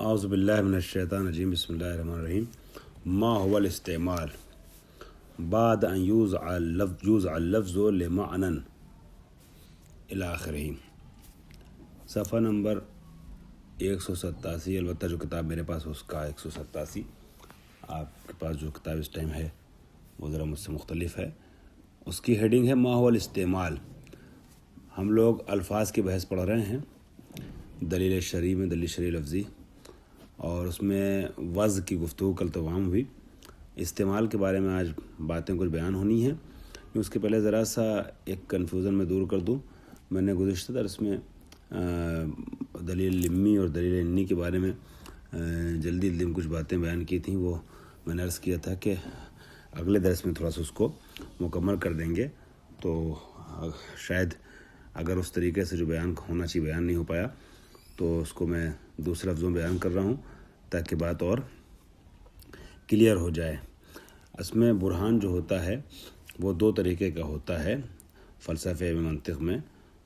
اعوذ باللہ من الشیطان الرجیم بسم اللہ الرحمن الرحیم ما هو الاستعمال بعد ان یوضع اللفظ لمعنى الى آخرہ۔ صفحہ نمبر 187، البتہ جو کتاب میرے پاس اس کا 187، آپ کے پاس جو کتاب اس ٹائم ہے وہ ذرا مجھ سے مختلف ہے۔ اس کی ہیڈنگ ہے ما هو الاستعمال۔ ہم لوگ الفاظ کی بحث پڑھ رہے ہیں دلیل شرعی میں، دلیل شرعی لفظی، اور اس میں وضع کی گفتگو کل تمام ہوئی۔ استعمال کے بارے میں آج باتیں کچھ بیان ہونی ہیں۔ اس کے پہلے ذرا سا ایک کنفیوژن میں دور کر دوں۔ میں نے گزشتہ درس میں دلیل لمی اور دلیل انی کے بارے میں جلدی کچھ باتیں بیان کی تھیں، وہ میں نے عرض کیا تھا کہ اگلے درس میں تھوڑا سا اس کو مکمل کر دیں گے، تو شاید اگر اس طریقے سے جو بیان ہونا چاہیے بیان نہیں ہو پایا تو اس کو میں دوسرے لفظوں میں بیان کر رہا ہوں تاکہ بات اور کلیئر ہو جائے۔ اس میں برہان جو ہوتا ہے وہ دو طریقے کا ہوتا ہے۔ فلسفے میں، منطق میں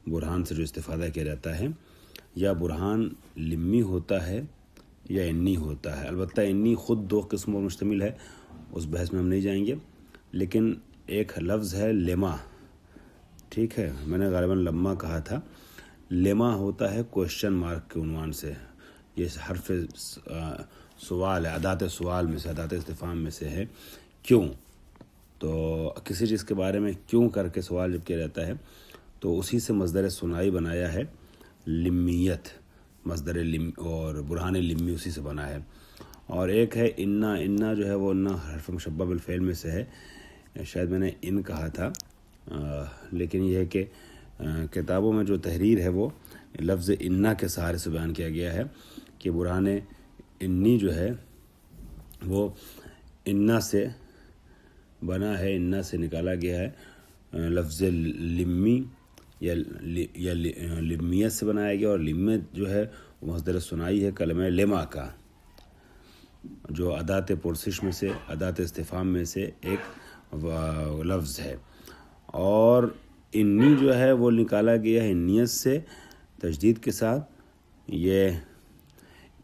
برہان سے جو استفادہ کیا جاتا ہے، یا برہان لمی ہوتا ہے یا انی ہوتا ہے۔ البتہ انی خود دو قسموں پر مشتمل ہے، اس بحث میں ہم نہیں جائیں گے، لیکن ایک لفظ ہے لیما، ٹھیک ہے، میں نے غالباً لما کہا تھا۔ لیما ہوتا ہے کوشچن مارک کے عنوان سے، یہ حرف سوال ہے، ادات سوال میں سے، ادات استفہام میں سے ہے، کیوں؟ تو کسی چیز کے بارے میں کیوں کر کے سوال جب کیا جاتا ہے تو اسی سے مصدر ثنائی بنایا ہے لمیت، مصدر لم اور برہان لمی اسی سے بنا ہے۔ اور ایک ہے انا، انا جو ہے وہ انا حرف مشبہ بالفعل میں سے ہے، شاید میں نے ان کہا تھا، لیکن یہ ہے کہ کتابوں میں جو تحریر ہے وہ لفظ انا کے سہارے سے بیان کیا گیا ہے کہ برہان انی جو ہے وہ انا سے بنا ہے، انا سے نکالا گیا ہے۔ لفظ لمی یا لمیت سے بنایا گیا، اور لمیت جو ہے وہ مصدر ثنائی ہے کلمہ لما کا، جو ادات پرسش میں سے، ادات استفہام میں سے ایک لفظ ہے۔ اور انی جو ہے وہ نکالا گیا ہے انیت سے تشدید کے ساتھ، یہ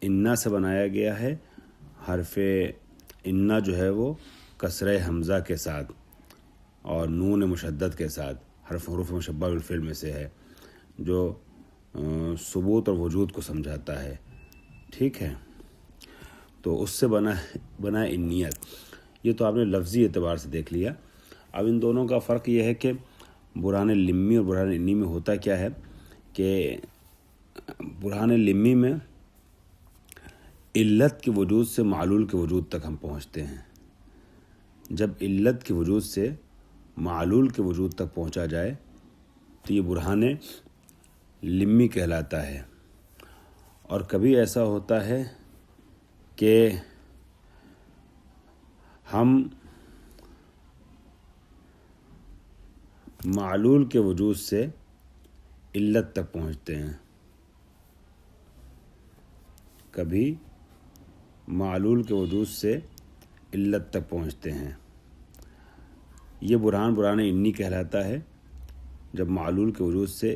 انا سے بنایا گیا ہے، حرف انا جو ہے وہ کسرہ حمزہ کے ساتھ اور نون مشدد کے ساتھ، حروف مشبہ بالفعل میں سے ہے، جو ثبوت اور وجود کو سمجھاتا ہے، ٹھیک ہے۔ تو اس سے بنا انیت، یہ تو آپ نے لفظی اعتبار سے دیکھ لیا۔ اب ان دونوں کا فرق یہ ہے کہ برہان لمی اور برہان انی میں ہوتا کیا ہے کہ برہان لمی میں علت کے وجود سے معلول کے وجود تک ہم پہنچتے ہیں۔ جب علت کے وجود سے معلول کے وجود تک پہنچا جائے تو یہ برہان لمی کہلاتا ہے۔ اور کبھی ایسا ہوتا ہے کہ ہم معلول کے وجود سے علت تک پہنچتے ہیں، کبھی معلول کے وجود سے علت تک پہنچتے ہیں۔ یہ برہان انی کہلاتا ہے جب معلول کے وجود سے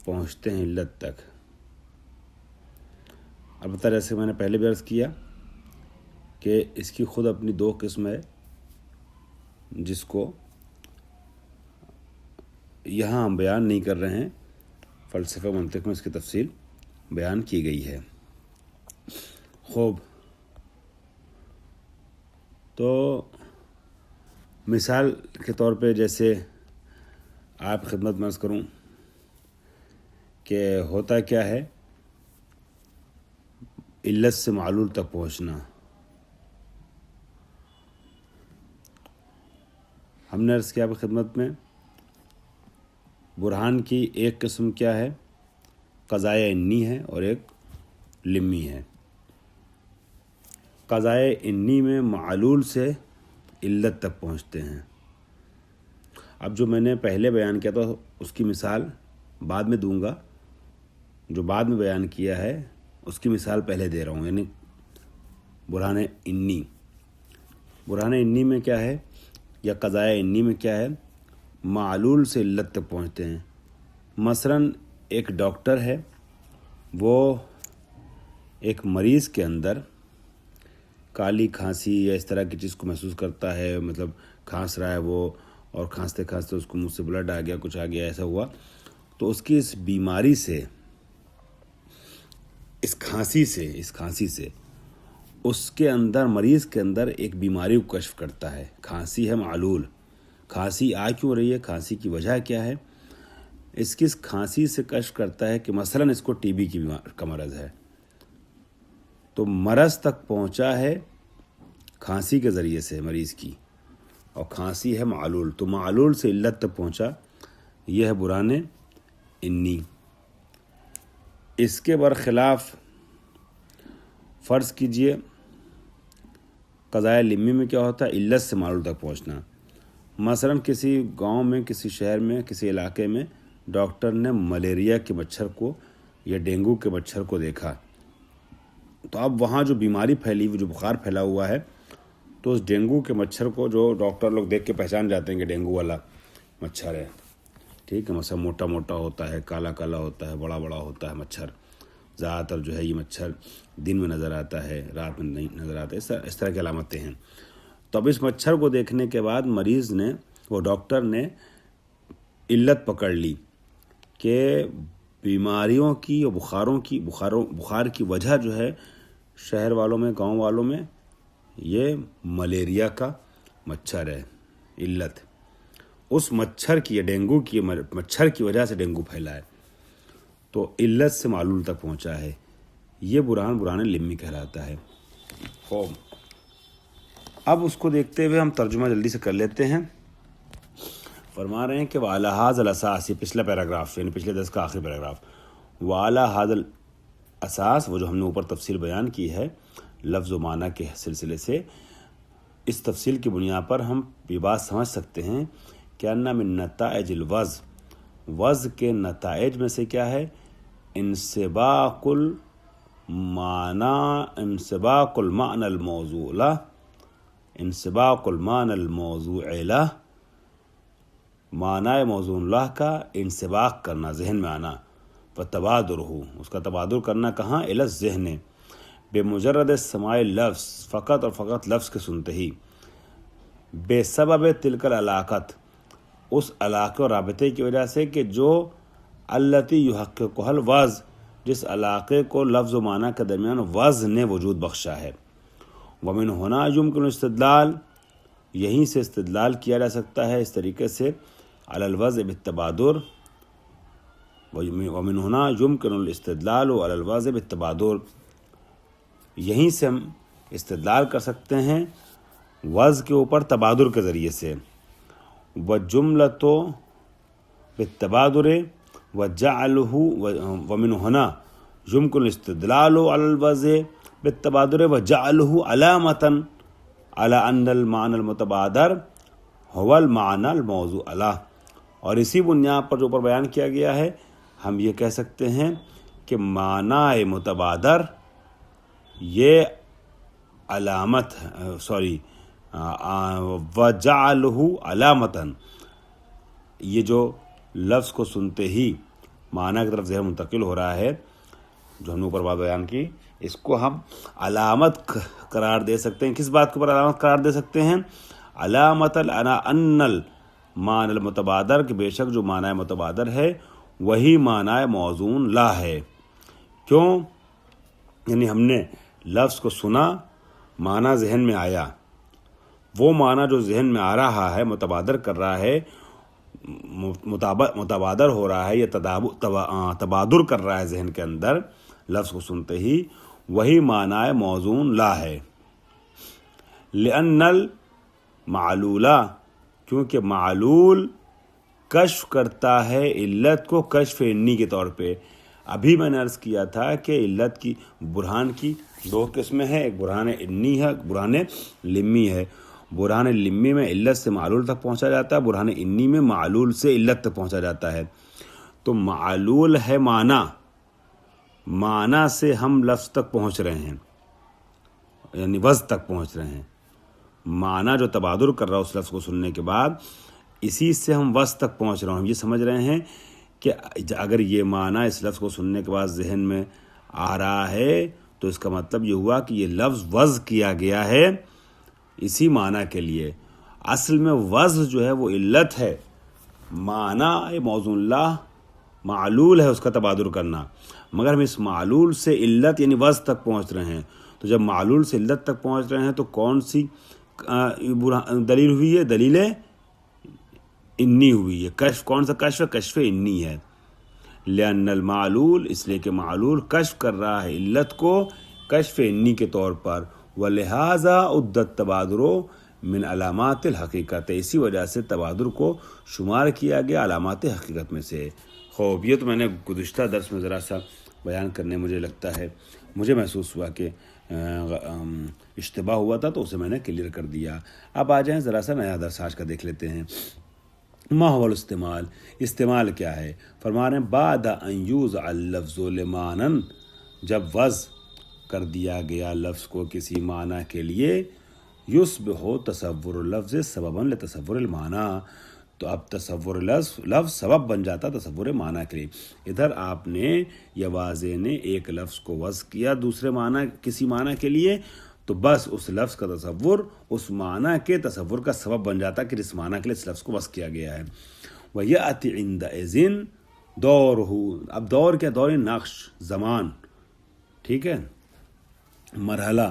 پہنچتے ہیں علت تک۔ البتہ جیسے میں نے پہلے بھی عرض کیا کہ اس کی خود اپنی دو قسم ہے، جس کو یہاں ہم بیان نہیں کر رہے ہیں، فلسفہ منطق میں اس کی تفصیل بیان کی گئی ہے۔ خوب، تو مثال کے طور پہ جیسے آپ خدمت میں عرض کروں کہ ہوتا کیا ہے، علت سے معلول تک پہنچنا۔ ہم نے عرض کیا آپ کی خدمت میں، برہان کی ایک قسم کیا ہے، قضائے انی ہے، اور ایک لمی ہے۔ قضائے انی میں معلول سے علت تک پہنچتے ہیں۔ اب جو میں نے پہلے بیان کیا تھا اس کی مثال بعد میں دوں گا، جو بعد میں بیان کیا ہے اس کی مثال پہلے دے رہا ہوں، یعنی برہان انی۔ برہان انی میں کیا ہے، یا قضائے انی میں کیا ہے، معلول سے علت تک پہنچتے ہیں۔ مثلاً ایک ڈاکٹر ہے، وہ ایک مریض کے اندر کالی کھانسی یا اس طرح کی چیز کو محسوس کرتا ہے، مطلب کھانس رہا ہے وہ، اور کھانستے کھانستے اس کو منہ سے بلڈ آ گیا، کچھ آ گیا، ایسا ہوا، تو اس کی اس بیماری سے، اس کھانسی سے اس کے اندر، مریض کے اندر ایک بیماری کو کشف کرتا ہے۔ کھانسی ہے معلول، کھانسی آ کیوں رہی ہے، کھانسی کی وجہ کیا ہے، اس کی اس کھانسی سے کشف کرتا ہے کہ مثلاً اس کو ٹی بی کا مرض ہے، تو مرض تک پہنچا ہے کھانسی کے ذریعے سے مریض کی، اور کھانسی ہے معلول، تو معلول سے علت تک پہنچا، یہ ہے برہان انی۔ اس کے برخلاف فرض کیجئے قضائے لمی میں کیا ہوتا ہے، علت سے معلول تک پہنچنا۔ مثلاً کسی گاؤں میں، کسی شہر میں، کسی علاقے میں ڈاکٹر نے ملیریا کے مچھر کو یا ڈینگو کے مچھر کو دیکھا، تو اب وہاں جو بیماری پھیلی ہوئی، جو بخار پھیلا ہوا ہے، تو اس ڈینگو کے مچھر کو جو ڈاکٹر لوگ دیکھ کے پہچان جاتے ہیں کہ ڈینگو والا مچھر ہے، ٹھیک ہے، مثلا موٹا موٹا ہوتا ہے، کالا کالا ہوتا ہے، بڑا بڑا ہوتا ہے مچھر، زیادہ تر جو ہے یہ مچھر دن میں نظر آتا ہے، رات میں نہیں نظر آتا ہے، اس طرح کی علامتیں ہیں۔ تو اب اس مچھر کو دیکھنے کے بعد مریض نے، وہ ڈاکٹر نے علت پکڑ لی کہ بیماریوں کی اور بخار کی وجہ جو ہے شہر والوں میں، گاؤں والوں میں، یہ ملیریا کا مچھر ہے، علت اس مچھر کی، ڈینگو کی مچھر کی وجہ سے ڈینگو پھیلا ہے، تو علت سے معلول تک پہنچا ہے، یہ برہان لمی کہلاتا ہے۔ خوب، اب اس کو دیکھتے ہوئے ہم ترجمہ جلدی سے کر لیتے ہیں۔ فرما رہے ہیں کہ وَعَلَى هَذَا الْأَسَاسِ، یہ پچھلا پیراگراف، یعنی پچھلے 10 کا آخری پیراگراف، وَعَلَى هَذَا الْأَسَاس، وہ جو ہم نے اوپر تفصیل بیان کی ہے لفظ و معنی کے سلسلے سے، اس تفصیل کی بنیاد پر ہم یہ بات سمجھ سکتے ہیں کہ ان من نتائج الوضع، وضع کے نتائج میں سے کیا ہے، انسباق المعنى الموضوع له، انسباق المعنى الموضوع له، معنی موضوع اللہ کا انسباق کرنا، ذہن میں آنا، وتبادرہ، اس کا تبادر کرنا کہاں، الی الذہن، بمجرد سماع لفظ، فقط اور فقط لفظ کے سنتے ہی، بے سبب تلک العلاقت، اس علاقے اور رابطے کی وجہ سے کہ جو التی یحققها الوضع، جس علاقے کو لفظ و معنی کے درمیان وضع نے وجود بخشا ہے۔ ومن ہنا یمکن الاستدلال، یہیں سے استدلال کیا جا سکتا ہے اس طریقے سے، علی الوضع بالتبادر، ومن ہنا یمکن الاستدلال علی الوضع بالتبادر، یہیں سے ہم استدلال کر سکتے ہیں وضع کے اوپر تبادر کے ذریعے سے، وجملۃ بالتبادر وجعلہ، ومن ہنا یمکن الاستدلال علی الوضع بالتبادر وجعلہ علامۃ علی ان المعنى المتبادر هو المعنى الموضوع له، اور اسی بنیاد پر جو اوپر بیان کیا گیا ہے ہم یہ کہہ سکتے ہیں کہ معنی متبادر یہ علامت، وجعلہ علامتاً، یہ جو لفظ کو سنتے ہی معنی کی طرف ذہن منتقل ہو رہا ہے، جو ہم نے اوپر بات بیان کی، اس کو ہم علامت قرار دے سکتے ہیں۔ کس بات کے اوپر علامت قرار دے سکتے ہیں، علامت ان المعنی المتبادر، کہ بے شک جو معنی متبادر ہے وہی معنی موضوع لا ہے۔ کیوں؟ یعنی ہم نے لفظ کو سنا، معنی ذہن میں آیا، وہ معنی جو ذہن میں آ رہا ہے، متبادر کر رہا ہے، متبادر ہو رہا ہے، یا تبادر کر رہا ہے ذہن کے اندر لفظ کو سنتے ہی، وہی معنی موضوع لا ہے۔ لأن المعلول، کیونکہ معلول کشف کرتا ہے علت کو کشف انی کے طور پہ۔ ابھی میں نے عرض کیا تھا کہ علت کی، برہان کی دو قسمیں ہیں، ایک برہان انی ہے، ایک برہان لمی ہے۔ برہان لمی میں علت سے معلول تک پہنچا جاتا ہے، برہان انی میں معلول سے علت تک پہنچا جاتا ہے۔ تو معلول ہے معنی سے ہم لفظ تک پہنچ رہے ہیں، یعنی وضع تک پہنچ رہے ہیں۔ معنی جو تبادر کر رہا ہے اس لفظ کو سننے کے بعد، اسی سے ہم وضع تک پہنچ رہے ہیں۔ ہم یہ سمجھ رہے ہیں کہ اگر یہ معنی اس لفظ کو سننے کے بعد ذہن میں آ رہا ہے تو تو اس کا مطلب یہ ہوا کہ یہ لفظ وضع کیا گیا ہے اسی معنی کے لیے. اصل میں وضع جو ہے وہ علت ہے، معنی موضوع اللہ معلول ہے اس کا تبادر کرنا، مگر ہم اس معلول سے علت یعنی وضع تک پہنچ رہے ہیں. تو جب معلول سے علت تک پہنچ رہے ہیں تو کون سی دلیل ہوئی ہے؟ دلیل انی ہوئی ہے. کشف کون سا کشف ہے؟ کشف انی ہے. لأن المعلول، اس لیے کہ معلول کشف کر رہا ہے علت کو کشف انی کے طور پر، ولہذا عدت تبادر من علامات الحقیقت، اسی وجہ سے تبادر کو شمار کیا گیا علامات حقیقت میں سے. خوب، یہ تو میں نے گزشتہ درس میں ذرا سا بیان کرنے مجھے محسوس ہوا کہ اشتباہ ہوا تھا، تو اسے میں نے کلیئر کر دیا. اب آ جائیں ذرا سا نیا درس آج کا دیکھ لیتے ہیں. ما هو الاستعمال؟ استعمال کیا ہے؟ فرما رہے ہیں بعد ان یوضع اللفظ لمعنی، جب وضع کر دیا گیا لفظ کو کسی معنی کے لیے، یصبح تصور اللفظ سببا لتصور المعنی، تو اب تصور لفظ سبب بن جاتا تصور معنی کے لیے. ادھر آپ نے یا واضح نے ایک لفظ کو وضع کیا دوسرے معنی کسی معنی کے لیے، تو بس اس لفظ کا تصور اس معنی کے تصور کا سبب بن جاتا کہ جس معنی کے لیے اس لفظ کو وضع کیا گیا ہے. وَيَأْتِ عِنْدَئِذٍ دَوْرُهُ، اب دور کیا؟ دور نقش، زمان، ٹھیک ہے، مرحلہ.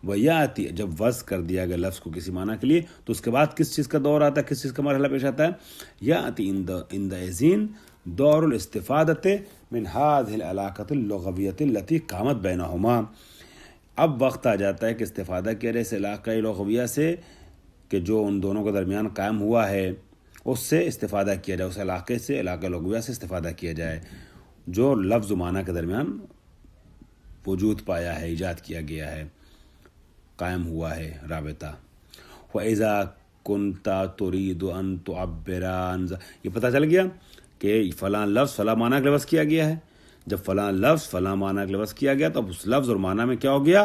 وَيَأْتِ، جب وضع کر دیا گیا لفظ کو کسی معنی کے لیے تو اس کے بعد کس چیز کا دور آتا ہے، کس چیز کا مرحلہ پیش آتا ہے؟ یأتی عندئذ دور الاستفادۃ من هذه العلاقۃ اللغویۃ التي قامت بینہما، اب وقت آ جاتا ہے کہ استفادہ کیا جائے اس علاقۂ لغویہ سے کہ جو ان دونوں کے درمیان قائم ہوا ہے، اس سے استفادہ کیا جائے، اس علاقے سے، علاقۂ لغویہ سے استفادہ کیا جائے جو لفظ و معنی کے درمیان وجود پایا ہے، ایجاد کیا گیا ہے، قائم ہوا ہے رابطہ. وَإِذَا كُنْتَ تُرِيدُ أَن تُعَبِّرَ عَنْ، یہ پتہ چل گیا کہ فلاں لفظ فلاں معنی کے لفظ کیا گیا ہے. جب فلاں لفظ فلاں معنی کے لفظ کیا گیا تو اب اس لفظ اور معنی میں کیا ہو گیا؟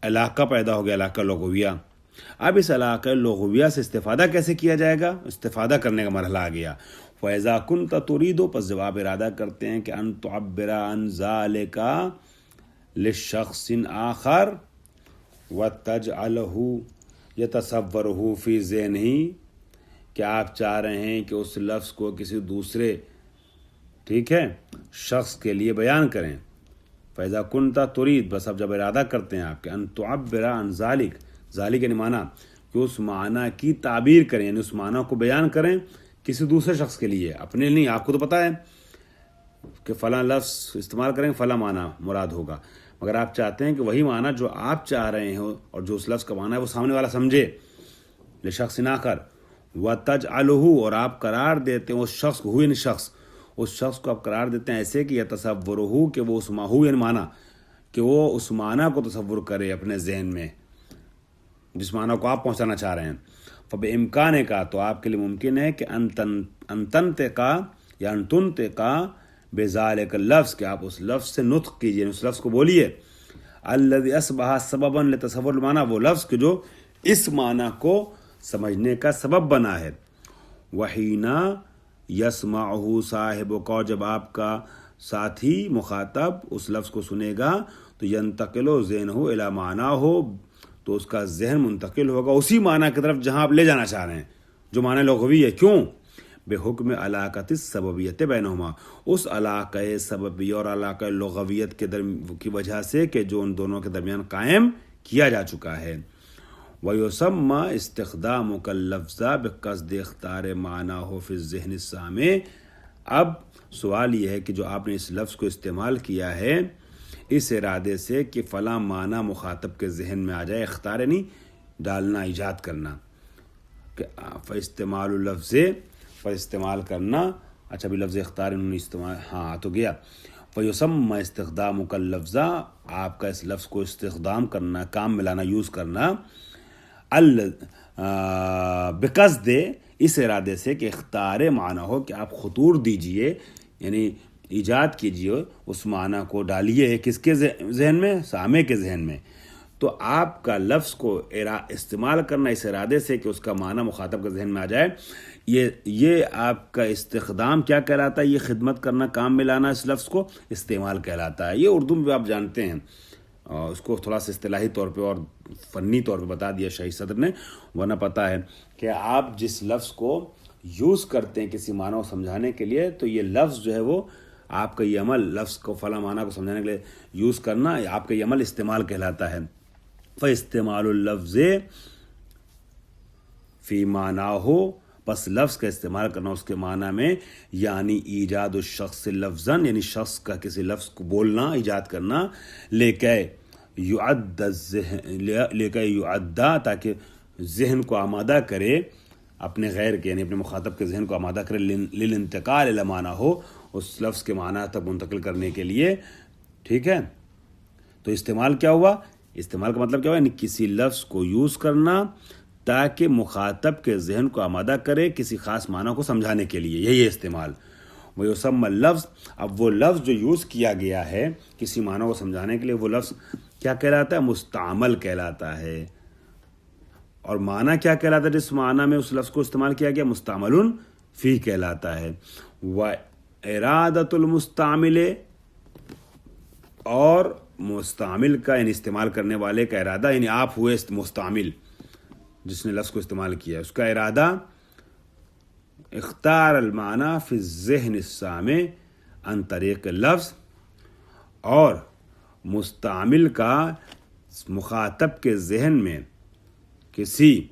علاقہ پیدا ہو گیا، علاقہ لغویہ. اب اس علاقہ لغویہ سے استفادہ کیسے کیا جائے گا؟ استفادہ کرنے کا مرحلہ آ گیا. فَإِذَا كُنْتَ تُرِيدُ، پس جب آپ ارادہ کرتے ہیں کہ أَن تُعَبِّرَ عَنْ ذَلِكَ لِشَخْصٍ آخر وَتَجْعَلَهُ يَتَصَوَّرُهُ فِي ذِهْنِهِ، کہ آپ چاہ رہے ہیں کہ اس لفظ کو کسی دوسرے، ٹھیک ہے، شخص کے لیے بیان کریں. فَإِذَا كُنْتَ تُرِيد، بس اب جب ارادہ کرتے ہیں آپ کہ أن تُعَبِّرَ عَنْ ذَلِكَ، ذَلِكَ یعنی معنی، کہ اس معنی کی تعبیر کریں، یعنی اس معنی کو بیان کریں کسی دوسرے شخص کے لیے، اپنے نہیں. آپ کو تو پتہ ہے کہ فلاں لفظ استعمال کریں فلاں معنی مراد ہوگا، مگر آپ چاہتے ہیں کہ وہی معنی جو آپ چاہ رہے ہو اور جو اس لفظ کا معنی ہے وہ سامنے والا سمجھے. لشخص آخر وَتَجْعَلُهُ، اور آپ قرار دیتے ہیں اس شخص کو، یعنی شخص، اس شخص کو آپ قرار دیتے ہیں ایسے کہ یتصورہ، کہ وہ اس ماہو یعنی معنی، کہ وہ اس معنی کو تصور کرے اپنے ذہن میں جس معنی کو آپ پہنچانا چاہ رہے ہیں. فَبِإِمْكَانِكَ، کا تو آپ کے لیے ممکن ہے کہ أَن تَنْطِقَ یا أَن تُنْطِقَ بِذَلِكَ اللفظ، کہ آپ اس لفظ سے نطق کیجئے، اس لفظ کو بولیے. الذي أصبح سببا لتصور المعنى، وہ لفظ کہ جو اس معنی کو سمجھنے کا سبب بنا ہے. وحین یسمعہ صاحبک، جب آپ کا ساتھی مخاطب اس لفظ کو سنے گا تو ینتقل ذہنہ الی معناہ، تو اس کا ذہن منتقل ہوگا اسی معنی کی طرف جہاں آپ لے جانا چاہ رہے ہیں، جو معنی لغوی ہے. کیوں؟ بحکم علاقۃ السببیت بینہما، اس علاقہ سببی اور علاقہ لغویت کی وجہ سے کہ جو ان دونوں کے درمیان قائم کیا جا چکا ہے. وَيُسَمَّى اسْتِخْدَامُكَ اللَّفْظَ بِقَصْدِ اخْتِيَارِ مَعْنَاهُ فِي الذِّهْنِ السَّامِعِ، اب سوال یہ ہے کہ جو آپ نے اس لفظ کو استعمال کیا ہے اس ارادے سے کہ فلاں معنی مخاطب کے ذہن میں آ جائے، اختیار نہیں ڈالنا، ایجاد کرنا، کہ فاستعمال اللفظ، پر استعمال کرنا. اچھا بھی لفظ اختیار انہوں نے استعمال، ہاں تو گیا. فَيُسَمَّى اسْتِخْدَامُكَ اللَّفْظَ، آپ کا اس لفظ کو استخدام کرنا، کام میں لانا، یوز کرنا، بقصد، اس ارادے سے کہ اختیار معنی ہو، کہ آپ خطور دیجئے، یعنی ایجاد کیجئے، اس معنی کو ڈالیے کس کے ذہن میں؟ سامع کے ذہن میں. تو آپ کا لفظ کو استعمال کرنا اس ارادے سے کہ اس کا معنی مخاطب کے ذہن میں آ جائے، یہ آپ کا استخدام کیا کہلاتا ہے؟ یہ خدمت کرنا، کام میں لانا، اس لفظ کو استعمال کہلاتا ہے. یہ اردو میں آپ جانتے ہیں اس کو تھوڑا سا اصطلاحی طور پہ اور فنی طور پہ بتا دیا شہید صدر نے، ورنہ پتہ ہے کہ آپ جس لفظ کو یوز کرتے ہیں کسی معنی کو سمجھانے کے لیے، تو یہ لفظ جو ہے وہ آپ کا یہ عمل، لفظ کو فلاں معنی کو سمجھانے کے لیے یوز کرنا، آپ کا یہ عمل استعمال کہلاتا ہے۔ فاستعمال اللفظ فی معنیہ، پس لفظ کا استعمال کرنا اس کے معنی میں، یعنی ایجاد الشخص لفظاً، یعنی شخص کا کسی لفظ کو بولنا، ایجاد کرنا، لکہ یعدا، تاکہ ذہن کو آمادہ کرے اپنے غیر کے، یعنی اپنے مخاطب کے ذہن کو آمادہ کرے للانتقال الی معنی ہو، اس لفظ کے معنی تک منتقل کرنے کے لیے، ٹھیک ہے۔ تو استعمال کیا ہوا؟ استعمال کا مطلب کیا ہوا؟ یعنی کسی لفظ کو یوز کرنا تاکہ مخاطب کے ذہن کو آمادہ کرے کسی خاص معنی کو سمجھانے کے لیے، یہی ہے استعمال۔ ویسمى اللفظ، اب وہ لفظ جو یوز کیا گیا ہے کسی معنی کو سمجھانے کے لیے، وہ لفظ کیا کہلاتا ہے؟ مستعمل کہلاتا ہے۔ اور معنی کیا کہلاتا ہے جس معنی میں اس لفظ کو استعمال کیا گیا؟ مستعمل فی کہلاتا ہے۔ وإرادة المستعمل، اور مستعمل کا یعنی استعمال کرنے والے کا ارادہ، یعنی آپ ہوئے مستعمل جس نے لفظ کو استعمال کیا، اس کا ارادہ اختار المعنی فی الذہن السامع عن طریق اللفظ، اور مستعمل کا مخاطب کے ذہن میں کسی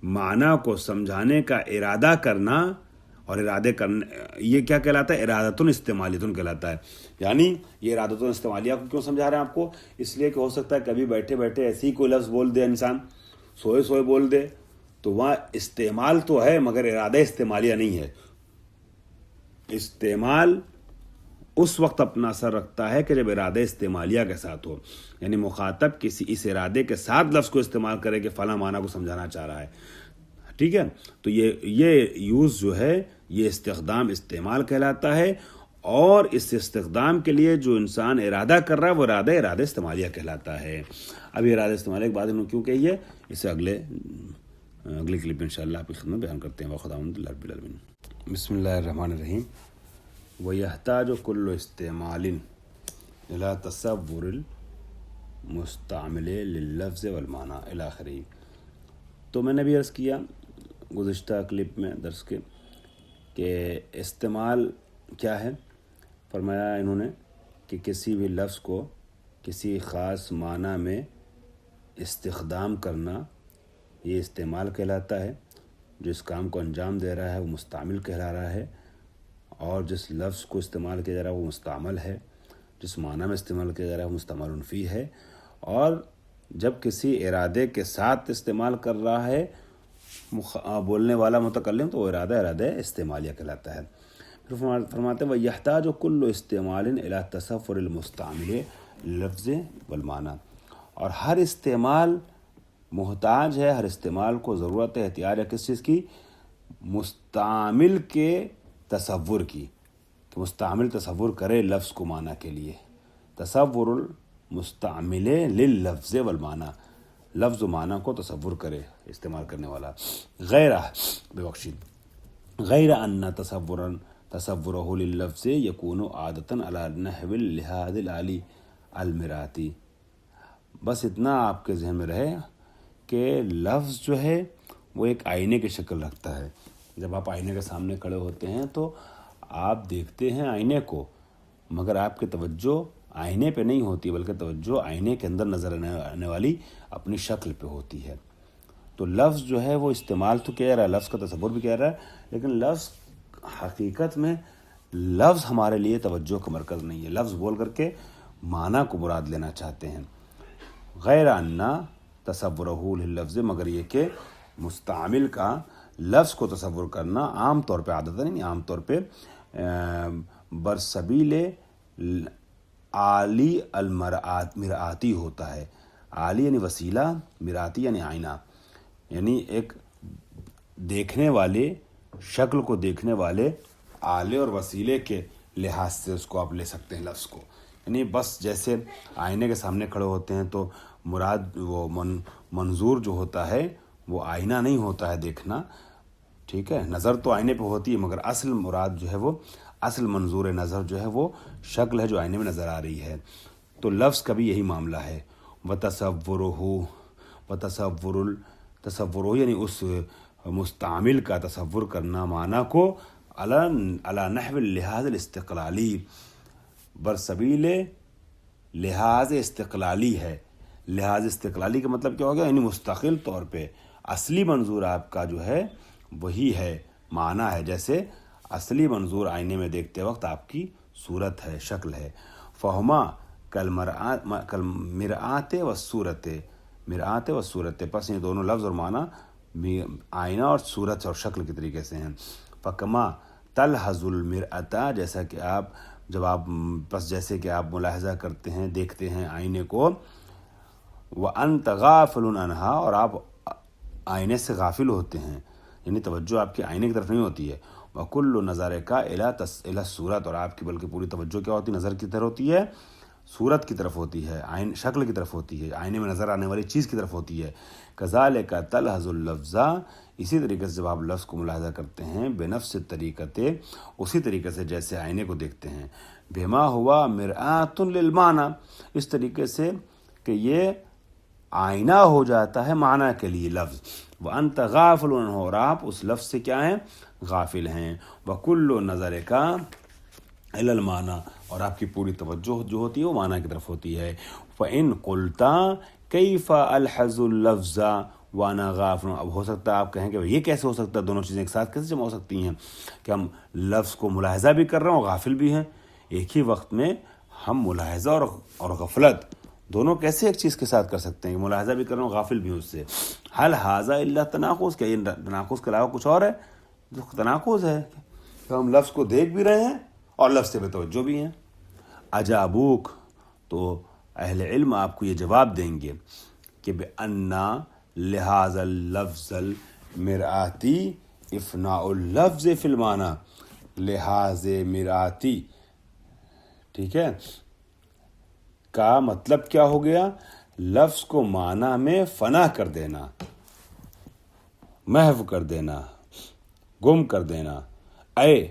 معنی کو سمجھانے کا ارادہ کرنا، اور ارادے کرنا یہ کیا کہلاتا ہے؟ ارادتن استعمالیتن کہلاتا ہے۔ یعنی یہ ارادتن استعمالیہ کو کیوں سمجھا رہے ہیں آپ کو؟ اس لیے کہ ہو سکتا ہے کبھی بیٹھے بیٹھے ایسے ہی کوئی لفظ بول دے انسان، سوئے سوئے بول دے، تو وہاں استعمال تو ہے مگر ارادہ استعمالیہ نہیں ہے۔ استعمال اس وقت اپنا اثر رکھتا ہے کہ جب ارادہ استعمالیہ کے ساتھ ہو، یعنی مخاطب کسی اس ارادے کے ساتھ لفظ کو استعمال کرے کہ فلاں معنی کو سمجھانا چاہ رہا ہے، ٹھیک ہے۔ تو یہ یوز جو ہے یہ استخدام استعمال کہلاتا ہے، اور اس استخدام کے لیے جو انسان ارادہ کر رہا ہے وہ ارادہ استعمالیہ کہلاتا ہے۔ اب یہ ارادہ استعمالیہ کے بعد انہوں نے کیوں کہی ہے، اسے اگلی کلپ میں انشاءاللہ آپ کی خدمت بیان کرتے ہیں۔ وخداوند اللہ رب العالمین۔ بسم اللہ الرحمن الرحیم۔ وَيَحْتَاجُ كُلُّ اسْتِعْمَالٍ إِلَى تَصَوُّرِ الْمُسْتَعْمِلِ لِللَّفْظِ وَالْمَعْنَى إِلَى آخِرِهِ۔ تو میں نے بھی عرض کیا گزشتہ کلپ میں درس کے کہ استعمال کیا ہے۔ فرمایا انہوں نے کہ کسی بھی لفظ کو کسی خاص معنی میں استخدام کرنا یہ استعمال کہلاتا ہے۔ جس کام کو انجام دے رہا ہے وہ مستعمل کہلا رہا ہے، اور جس لفظ کو استعمال کیا جا رہا ہے وہ مستعمل ہے، جس معنی میں استعمال کیا جا رہا ہے وہ مستعمل فی ہے، اور جب کسی ارادے کے ساتھ استعمال کر رہا ہے بولنے والا متکلم تو وہ ارادہ استعمالیہ کہلاتا ہے۔ پھر فرماتے ہیں وَيَحْتَاجُ كُلُّ اسْتِعْمَالٍ إِلَى تَصَوُّرِ الْمُسْتَعْمِلِ لِللَّفْظِ وَالْمَعْنَى، اور ہر استعمال محتاج ہے، ہر استعمال کو ضرورت ہے، احتیاج ہے کس چیز کی؟ مستعمل کے تصور کی، کہ مستعمل تصور کرے لفظ کو معنی کے لیے۔ تصور المستعمل لللفظ والمعنی، لفظ و معنی کو تصور کرے استعمال کرنے والا۔ غیر ان تصورہ لللفظ یکون عادتاً علی نحو اللحاظ العالی المراتی، بس اتنا آپ کے ذہن میں رہے کہ لفظ جو ہے وہ ایک آئینے کی شکل رکھتا ہے۔ جب آپ آئینے کے سامنے کھڑے ہوتے ہیں تو آپ دیکھتے ہیں آئینے کو، مگر آپ کی توجہ آئینے پہ نہیں ہوتی بلکہ توجہ آئینے کے اندر نظر آنے والی اپنی شکل پہ ہوتی ہے۔ تو لفظ جو ہے وہ استعمال تو کیا رہا ہے، لفظ کا تصور بھی کیا رہا ہے، لیکن لفظ حقیقت میں لفظ ہمارے لیے توجہ کا مرکز نہیں ہے۔ لفظ بول کر کے معنی کو مراد لینا چاہتے ہیں۔ غیر ان تصورہ لللفظ، مگر یہ کہ مستعمل کا لفظ کو تصور کرنا عام طور پہ عادت نہیں، عام طور پہ برسبیل عالی المرآتی ہوتا ہے۔ عالی یعنی وسیلہ، مراتی یعنی آئینہ، یعنی ایک دیکھنے والے، شکل کو دیکھنے والے آلے اور وسیلے کے لحاظ سے اس کو آپ لے سکتے ہیں لفظ کو۔ یعنی بس جیسے آئینے کے سامنے کھڑے ہوتے ہیں تو مراد وہ منظور جو ہوتا ہے وہ آئینہ نہیں ہوتا ہے دیکھنا، ٹھیک ہے، نظر تو آئینے پہ ہوتی ہے مگر اصل مراد جو ہے وہ، اصل منظور نظر جو ہے وہ شکل ہے جو آئینے میں نظر آ رہی ہے۔ تو لفظ کا بھی یہی معاملہ ہے. تصور یعنی اس مستعمل کا تصور کرنا معنی کو علی نحو لحاظ الاستقلالی، برسبیل لحاظ استقلالی ہے. لحاظ استقلالی کا مطلب کیا ہوگا؟ یعنی مستقل طور پہ اصلی منظور آپ کا جو ہے وہی ہے، معنی ہے. جیسے اصلی منظور آئینے میں دیکھتے وقت آپ کی صورت ہے، شکل ہے. فہما مرآت و صورت، مرآت و صورت، پس یہ دونوں لفظ اور معنی آئینہ اور صورت اور شکل کے طریقے سے ہیں. فکما تلحظ المرآۃ، جیسا کہ جیسے کہ آپ ملاحظہ کرتے ہیں، دیکھتے ہیں آئینے کو. وانت غافل عنہا، اور آپ آئینے سے غافل ہوتے ہیں، یعنی توجہ آپ کی آئینے کی طرف نہیں ہوتی ہے. وکل نظر کا الی صورت، اور آپ کی بلکہ پوری توجہ کیا ہوتی ہے؟ نظر کی طرف ہوتی ہے، صورت کی طرف ہوتی ہے، شکل کی طرف ہوتی ہے، آئینے میں نظر آنے والی چیز کی طرف ہوتی ہے. کذالک تلحظ اللفظ، اسی طریقے سے جب آپ لفظ کو ملاحظہ کرتے ہیں، بنفس طریقتے، اسی طریقے سے جیسے آئینے کو دیکھتے ہیں. بما ہوا مرآۃ للمعنی، اس طریقے سے کہ یہ آئینہ ہو جاتا ہے معنی کے لیے لفظ. وانت غافل عنہ، اور آپ اس لفظ سے کیا ہیں؟ غافل ہیں. وکل نظر کا الی المعنی، اور آپ کی پوری توجہ جو ہوتی ہے وہ معنی کی طرف ہوتی ہے. فإن قلت کیف الحظ اللفظ وانا غافل، اب ہو سکتا ہے آپ کہیں کہ یہ کیسے ہو سکتا ہے، دونوں چیزیں ایک ساتھ کیسے جمع ہو سکتی ہیں کہ ہم لفظ کو ملاحظہ بھی کر رہے ہیں اور غافل بھی ہیں؟ ایک ہی وقت میں ہم ملاحظہ اور غفلت دونوں کیسے ایک چیز کے ساتھ کر سکتے ہیں کہ ملاحظہ بھی کر رہے ہیں اور غافل بھی ہیں اس سے؟ حل ھذا الا تناقض، کیا یہ تناقض کے علاوہ کچھ اور ہے؟ جو تناقض ہے کہ ہم لفظ کو دیکھ بھی رہے ہیں اور لفظ سے بے توجہ بھی ہیں. اجابوک، تو اہل علم آپ کو یہ جواب دیں گے کہ بأن لحاظ اللفظ المرآتی افناء اللفظ فی المعنی، لحاظ مرآتی، ٹھیک ہے، کا مطلب کیا ہو گیا؟ لفظ کو معنی میں فنا کر دینا، محو کر دینا، گم کر دینا. اے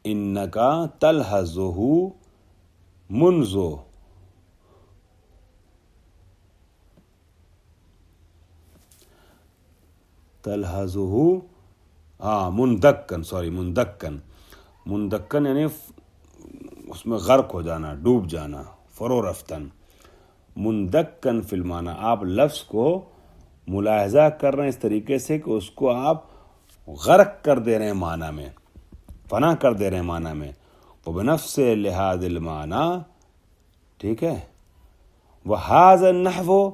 انکا تلحظہ منذ مندکن یعنی اس میں غرق ہو جانا، ڈوب جانا، فرو رفتن. مندکن فی المعنی، آپ لفظ کو ملاحظہ کر رہے ہیں اس طریقے سے کہ اس کو آپ غرق کر دے رہے ہیں معنی میں، فنا کر دے رہے ہیں معنی میں. وبنفس لحاظ المعنی، ٹھیک ہے. وہذا النحو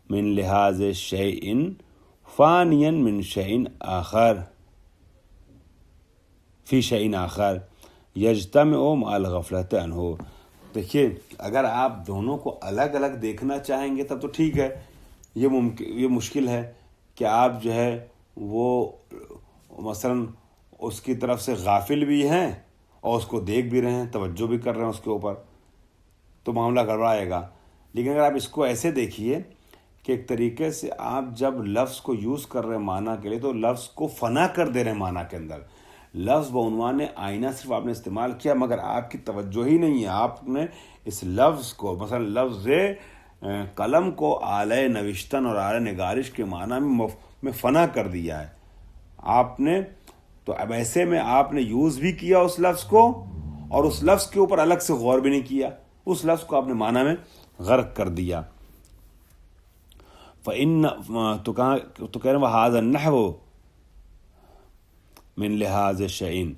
من لحاظ شیء فانیا من شیء آخر فی شیء آخر یجتمع مع الغفلۃ عنہ. دیکھیے اگر آپ دونوں کو الگ الگ دیکھنا چاہیں گے تب تو ٹھیک ہے، یہ مشکل ہے کہ آپ جو ہے وہ مثلا اس کی طرف سے غافل بھی ہیں اور اس کو دیکھ بھی رہے ہیں، توجہ بھی کر رہے ہیں اس کے اوپر، تو معاملہ گڑبڑائے گا. لیکن اگر آپ اس کو ایسے دیکھیے کہ ایک طریقے سے آپ جب لفظ کو یوز کر رہے ہیں معنی کے لیے تو لفظ کو فنا کر دے رہے ہیں معنی کے اندر. لفظ بعنوان آئینہ صرف آپ نے استعمال کیا مگر آپ کی توجہ ہی نہیں ہے، آپ نے اس لفظ کو مثلا لفظ قلم کو آلہ نوشتن اور آلہ نگارش کے معنی میں فنا کر دیا ہے آپ نے. تو اب ایسے میں آپ نے یوز بھی کیا اس لفظ کو اور اس لفظ کے اوپر الگ سے غور بھی نہیں کیا، اس لفظ کو آپ نے معنی میں غرق کر دیا. تو کہہ رہے ہیں وہذا النحو من لحاظ شیء،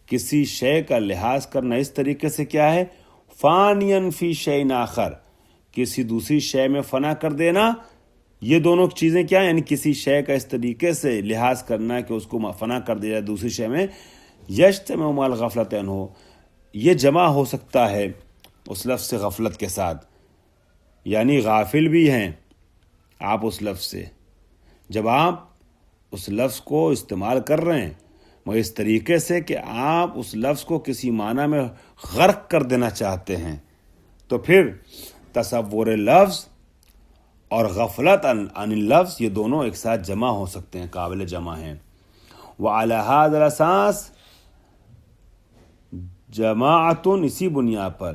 کسی شے کا لحاظ کرنا اس طریقے سے کیا ہے؟ فانین فی شیء آخر، کسی دوسری شے میں فنا کر دینا. یہ دونوں چیزیں کیا ہیں؟ یعنی کسی شے کا اس طریقے سے لحاظ کرنا کہ اس کو فنا کر دیا جائے دوسری شے میں. یجتمع مع الغفلۃ عنہ، یہ جمع ہو سکتا ہے اس لفظ سے غفلت کے ساتھ، یعنی غافل بھی ہیں آپ اس لفظ سے جب آپ اس لفظ کو استعمال کر رہے ہیں مگر اس طریقے سے کہ آپ اس لفظ کو کسی معنی میں غرق کر دینا چاہتے ہیں، تو پھر تصور لفظ اور غفلت عن اللفظ یہ دونوں ایک ساتھ جمع ہو سکتے ہیں، قابل جمع ہیں. وعلی ھذا الاساس جماعت، اسی بنیاد پر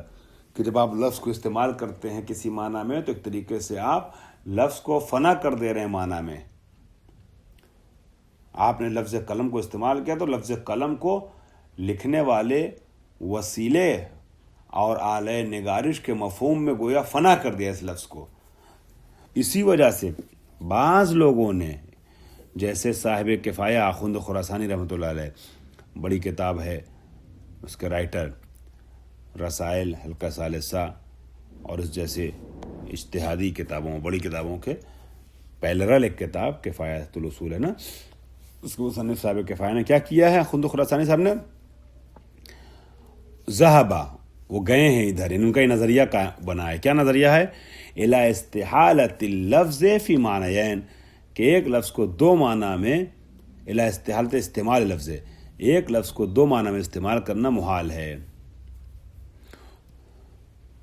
کہ جب آپ لفظ کو استعمال کرتے ہیں کسی معنی میں تو ایک طریقے سے آپ لفظ کو فنا کر دے رہے ہیں معنی میں. آپ نے لفظ قلم کو استعمال کیا تو لفظ قلم کو لکھنے والے وسیلے اور آلہ نگارش کے مفہوم میں گویا فنا کر دیا اس لفظ کو. اسی وجہ سے بعض لوگوں نے، جیسے صاحب کفایہ آخوند خراسانی رحمۃ اللہ علیہ، بڑی کتاب ہے اس کے رائٹر، رسائل حلقہ ثالثہ اور اس جیسے اجتہادی کتابوں، بڑی کتابوں کے پیلرل ایک کتاب کفایۃ الاصول ہے نا، اس کو مصنف صاحب کفایہ نے کیا کیا ہے، آخوند خراسانی صاحب نے ذہبہ، وہ گئے ہیں ادھر، ان کا یہ نظریہ بنا ہے. کیا نظریہ ہے؟ الی استحالۃ اللفظ فی معنیین، کہ ایک لفظ کو دو معنی میں، الی استحالۃ استعمال لفظ، ایک لفظ کو دو معنی میں استعمال کرنا محال ہے.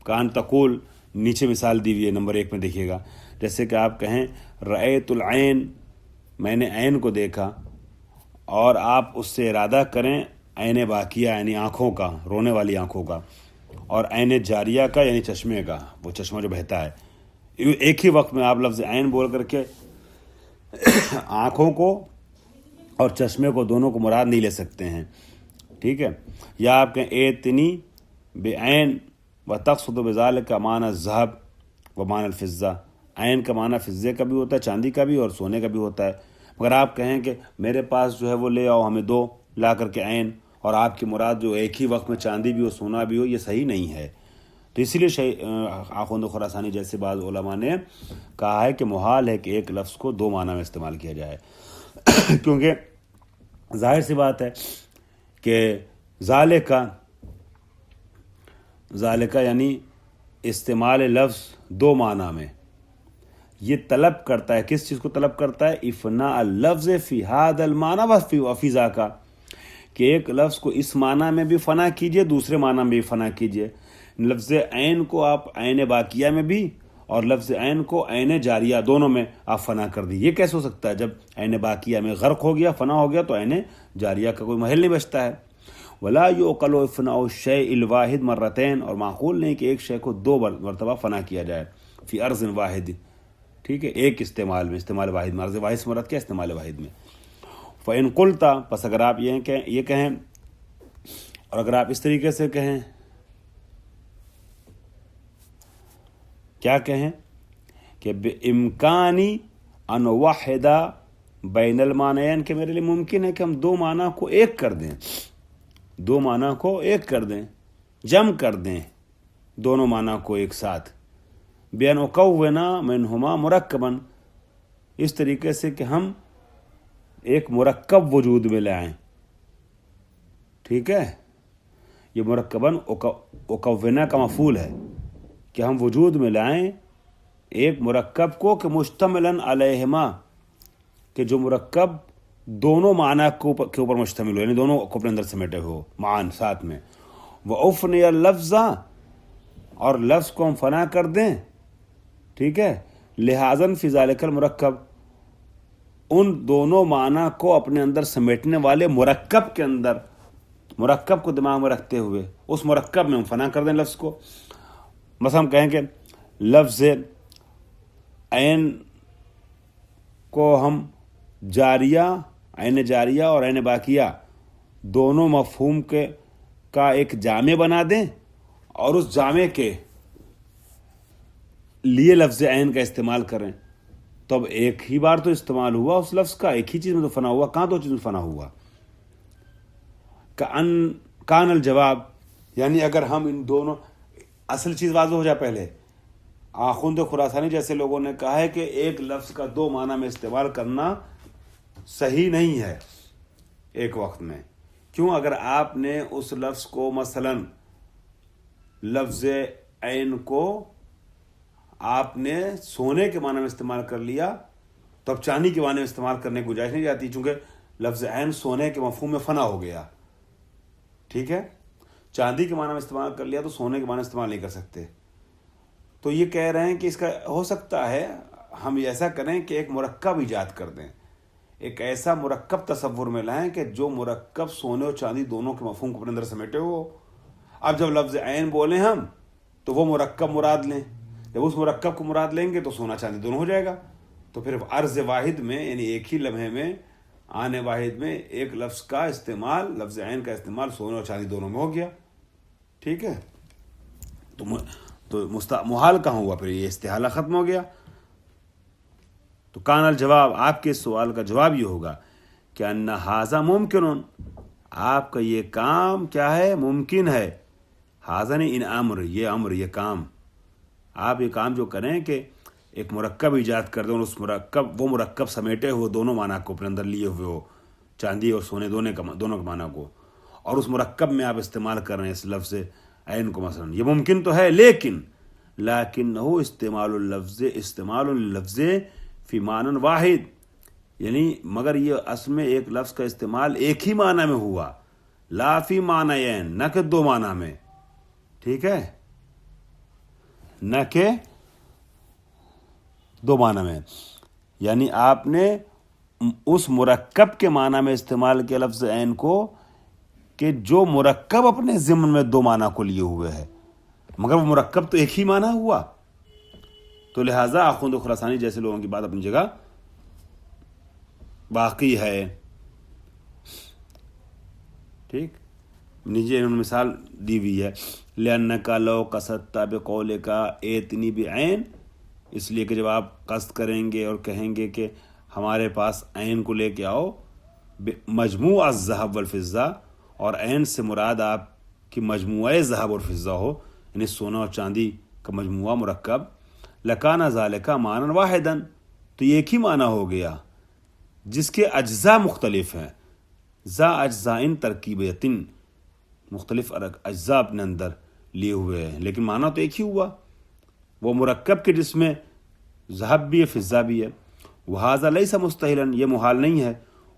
کان تقول، نیچے مثال دی ہوئی ہے نمبر 1 میں دیکھیے گا، جیسے کہ آپ کہیں رأیت العین، میں نے عین کو دیکھا، اور آپ اس سے ارادہ کریں عین باقیہ یعنی آنکھوں کا، رونے والی آنکھوں کا، اور عین جاریہ کا یعنی چشمے کا، وہ چشمہ جو بہتا ہے. ایک ہی وقت میں آپ لفظ عین بول کر کے آنکھوں کو اور چشمے کو دونوں کو مراد نہیں لے سکتے ہیں. ٹھیک ہے. یا آپ کہیں ایتنی بعین وتقصد بذلک معنی الذهب ومعنی الفضہ، عین کا معنی فضے کا بھی ہوتا ہے، چاندی کا بھی، اور سونے کا بھی ہوتا ہے. مگر آپ کہیں کہ میرے پاس جو ہے وہ لے آؤ، ہمیں دو لا کر کے عین، اور آپ کی مراد جو ایک ہی وقت میں چاندی بھی ہو سونا بھی ہو، یہ صحیح نہیں ہے. تو اسی لیے آخوند خراسانی جیسے بعض علماء نے کہا ہے کہ محال ہے کہ ایک لفظ کو دو معنی میں استعمال کیا جائے کیونکہ ظاہر سی بات ہے کہ ذالکہ یعنی استعمال لفظ دو معنی میں، یہ طلب کرتا ہے، کس چیز کو طلب کرتا ہے؟ افناء اللفظ فی ھذا المعنی وفی ذاک، کہ ایک لفظ کو اس معنی میں بھی فنا کیجئے، دوسرے معنی میں بھی فنا کیجئے. لفظ عین کو آپ عین باقیہ میں بھی اور لفظ عین کو عین جاریہ دونوں میں آپ فنا کر دی. یہ کیسے ہو سکتا ہے؟ جب عین باقیہ میں غرق ہو گیا، فنا ہو گیا، تو عین جاریہ کا کوئی محل نہیں بچتا ہے. ولا یعقل افناء الشیء الواحد مرتین، اور معقول نہیں کہ ایک شے کو دو مرتبہ فنا کیا جائے فی عرض واحد. ٹھیک ہے، ایک استعمال میں، استعمال واحد میں، عرض واحد سے مراد کیا؟ استعمال واحد میں. فَإِن قُلْتَ، پس اگر آپ یہ کہیں، اور اگر آپ اس طریقے سے کہیں، کیا کہیں کہ بِإِمْكَانِ أَنْ وَحِدَ بَيْنَ الْمَعْنَيَيْنِ، کہ میرے لیے ممکن ہے کہ ہم دو معنی کو ایک کر دیں، دو معنی کو ایک کر دیں، جمع کر دیں دونوں معنی کو ایک ساتھ. بِأَنْ أُكَوِّنَ مِنْهُمَا مُرَكَّبًا، اس طریقے سے کہ ہم ایک مرکب وجود میں لائیں. ٹھیک ہے، یہ مرکباً اکونا کا مفعول ہے کہ ہم وجود میں لائیں ایک مرکب کو کہ مشتملاً علیہما، کہ جو مرکب دونوں معنی کے اوپر مشتمل ہو، یعنی دونوں کو اپنے اندر سمیٹے ہو، معان ساتھ میں. وَأُفْنِيَ اللَّفْظَ، اور لفظ کو ہم فنا کر دیں. ٹھیک ہے، لہٰذاً فی ذالک المرکب، ان دونوں معنی کو اپنے اندر سمیٹنے والے مرکب کے اندر، مرکب کو دماغ میں رکھتے ہوئے اس مرکب میں ہم فنا کر دیں لفظ کو. مثلا ہم کہیں کہ لفظ عین کو ہم جاریہ، عین جاریہ اور عین باقیہ دونوں مفہوم کا ایک جامع بنا دیں، اور اس جامع کے لیے لفظ عین کا استعمال کریں. تو اب ایک ہی بار تو استعمال ہوا اس لفظ کا، ایک ہی چیز میں تو فنا ہوا. کہاں دو چیز میں فنا ہوا؟ کان الجواب، یعنی اگر ہم ان دونوں، اصل چیز واضح ہو جائے پہلے. آخوند خراسانی جیسے لوگوں نے کہا ہے کہ ایک لفظ کا دو معنی میں استعمال کرنا صحیح نہیں ہے ایک وقت میں. کیوں؟ اگر آپ نے اس لفظ کو، مثلا لفظ عین کو آپ نے سونے کے معنی میں استعمال کر لیا، تو اب چاندی کے معنی میں استعمال کرنے کی گنجائش نہیں جاتی، چونکہ لفظ عین سونے کے مفہوم میں فنا ہو گیا. ٹھیک ہے، چاندی کے معنی میں استعمال کر لیا تو سونے کے معنی استعمال نہیں کر سکتے. تو یہ کہہ رہے ہیں کہ اس کا ہو سکتا ہے ہم ایسا کریں کہ ایک مرکب ایجاد کر دیں، ایک ایسا مرکب تصور میں لائیں کہ جو مرکب سونے اور چاندی دونوں کے مفہوم کو اپنے اندر سمیٹے ہو. اب جب لفظ عین بولیں ہم تو وہ مرکب مراد لیں. جب اس مرکب کو مراد لیں گے تو سونا چاندی دونوں ہو جائے گا. تو پھر عرض واحد میں یعنی ایک ہی لمحے میں آنے واحد میں ایک لفظ کا استعمال، لفظ عین کا استعمال سونے اور چاندی دونوں میں ہو گیا. ٹھیک ہے، تو محال کہاں ہوا؟ پھر یہ استحالہ ختم ہو گیا. تو کان الجواب، آپ کے اس سوال کا جواب یہ ہوگا کہ ان ھذا ممکن، آپ کا یہ کام کیا ہے؟ ممکن ہے. ھذا نہیں، ان امر، یہ کام، آپ یہ کام جو کریں کہ ایک مرکب ایجاد کر دیں اور وہ مرکب سمیٹے ہوئے دونوں معنی کو اپنے اندر لیے ہوئے ہو، چاندی اور سونے دونوں کا معنی کو، اور اس مرکب میں آپ استعمال کر رہے ہیں اس لفظ عین کو مثلا، یہ ممکن تو ہے. لیکنہ استعمال اللفظ فی معنی واحد، یعنی مگر یہ اصل میں ایک لفظ کا استعمال ایک ہی معنی میں ہوا، لا فی معنیین، نہ کہ دو معنی میں. ٹھیک ہے، نہ کہ دو معنی میں. یعنی آپ نے اس مرکب کے معنی میں استعمال کیا لفظ عین کو کہ جو مرکب اپنے ضمن میں دو معنی کو لیے ہوئے ہے، مگر وہ مرکب تو ایک ہی معنی ہوا. تو لہٰذا آخوند خراسانی جیسے لوگوں کی بات اپنی جگہ باقی ہے. ٹھیک، نیچے انہوں نے مثال دی ہوئی ہے، لِأَنَّكَ لَوْ قَصَدْتَ بِقَوْلِكَ ایتنی بعین، اس لیے کہ جب آپ قصد کریں گے اور کہیں گے کہ ہمارے پاس عین کو لے کے آؤ، مجموع الذهب والفضہ، اور عین سے مراد آپ کی مجموعہ ذهب اور فضہ ہو، یعنی سونا اور چاندی کا مجموعہ مرکب، لَكَانَ ذَلِكَ مَعْنًا وَاحِدًا، تو یہ ایک ہی معنی ہو گیا جس کے اجزاء مختلف ہیں. ذا اجزاء ترکیبۃ، مختلف اجزاء اپنے اندر لیے ہوئے ہیں، لیکن معنی تو ایک ہی ہوا، وہ مرکب کے جس میں ذهب بھی ہے فضہ بھی ہے. وَهَذَا لَيْسَ مُسْتَحِيلًا، یہ محال نہیں ہے.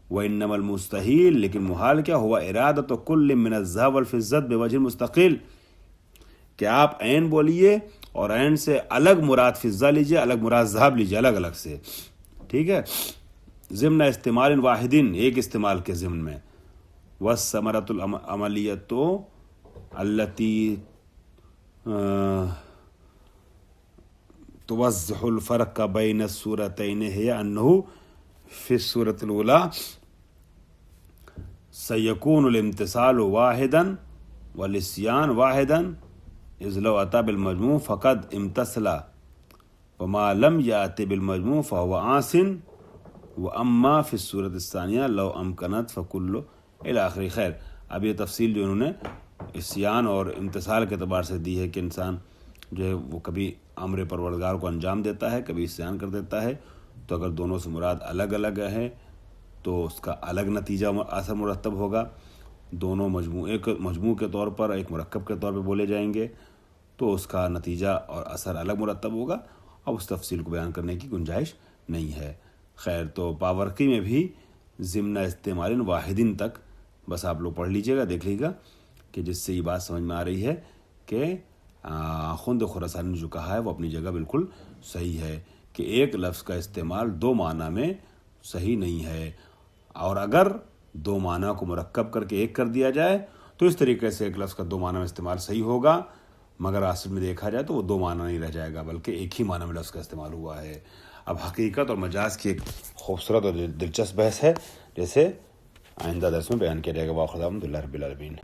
وَإِنَّمَا الْمُسْتَحِيل، لیکن محال کیا ہوا؟ إِرَادَةُ كُلٍّ مِّنَ الذَّهَبِ وَالْفِضَّةِ بِوَجْهٍ مُسْتَقِلٍّ، کہ آپ عین بولیے اور عین سے الگ مراد فضہ لیجیے، الگ مراد ذهب لیجیے، الگ الگ سے. ٹھیک ہے، ضمن استعمال واحد، ایک استعمال کے ضمن میں. والثمرۃ العملیۃ التي توضح الفرق بین الصورتین ہے انہ فی الصورۃ الاولی سیکون الامتثال واحدا والاسیان واحدا اذ لو اتی بالمجموع فقد امتثل وما لم یأت بالمجموع فهو عاص واما فی الصورۃ الثانیہ لو امکنت فکل الی آخر. خیر، اب یہ تفصیل جو انہوں نے اسیان اور امتثال کے اعتبار سے دی ہے کہ انسان جو ہے وہ کبھی امر پروردگار کو انجام دیتا ہے، کبھی اسیان کر دیتا ہے، تو اگر دونوں سے مراد الگ الگ ہے تو اس کا الگ نتیجہ اثر مرتب ہوگا. دونوں مجموع کے طور پر، ایک مرکب کے طور پہ بولے جائیں گے تو اس کا نتیجہ اور اثر الگ مرتب ہوگا. اب اس تفصیل کو بیان کرنے کی گنجائش نہیں ہے. خیر، تو پاورقی میں بھی ضمن استعمال واحدین تک بس آپ لوگ پڑھ لیجئے گا، دیکھ لیجیے گا کہ جس سے یہ بات سمجھ میں آ رہی ہے کہ آخوند خراسانی نے جو کہا ہے وہ اپنی جگہ بالکل صحیح ہے کہ ایک لفظ کا استعمال دو معنی میں صحیح نہیں ہے، اور اگر دو معنی کو مرکب کر کے ایک کر دیا جائے تو اس طریقے سے ایک لفظ کا دو معنی میں استعمال صحیح ہوگا، مگر اصل میں دیکھا جائے تو وہ دو معنی نہیں رہ جائے گا بلکہ ایک ہی معنی میں لفظ کا استعمال ہوا ہے. اب حقیقت اور مجاز کی ایک خوبصورت اور دلچسپ بحث ہے جیسے آئندہ درس میں بیان کیا جائے گا. واخر دعوانا الحمد للہ رب العالمین.